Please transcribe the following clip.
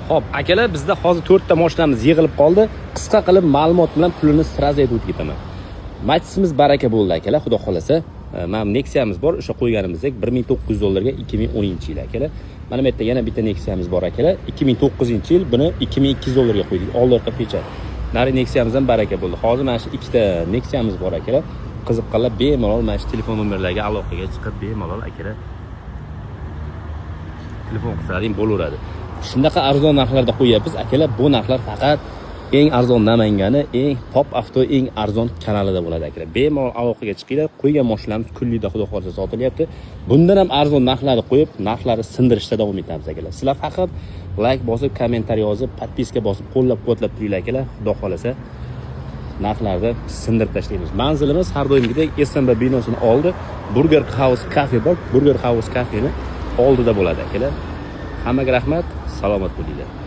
Xo'p, akalar, bizda hozir 4 ta mashinamiz yig'ilib qoldi. Qisqa qilib ma'lumot bilan pulini sразу aytib ketaman. Matchimiz baraka bo'ldi akalar, xudo xolasa. Mana Nexia'miz bor, o'sha qo'yganimizdek $1900 ga 2010-yil akalar. Mana bu yerda yana bitta Nexia'miz bor akalar. 2009-yil buni $2200 ga qo'ydik. Oldi orqa pechat. Nari Nexia'miz ham baraka bo'ldi. Hozir mana shu ikkita Nexia'miz bor akalar. Qiziqqanlar bemalol mana shu telefon nomerlariga aloqaga chiqib bemalol akalar telefon qilsalaring bo'laveradi. Shunaqa arzon narxlarda qo'yapmiz akalar. Bu narxlar faqat eng arzon Namangani, eng Top Avto eng arzon kanalida bo'ladi akalar. Bemalol aloqaga chiqinglar. Qo'ygan mashinamiz kunlikda xudo xolasa sotilyapti. Bundan ham arzon narxlarni qo'yib, narxlarni sindirishda davom etamiz akalar. Sizlar faqat like bosib, kommentariy yozib, podpiska bosib, qo'llab-quvvatlab turinglar akalar. Xudo xolasa narxlarni sindirib tashlaymiz. Manzilimiz har doimgidek SMB binosini oldi. Burger House Cafe bor. Burger House Cafe'ni oldida bo'ladi akalar. Hammaga rahmat, salomat bo'linglar.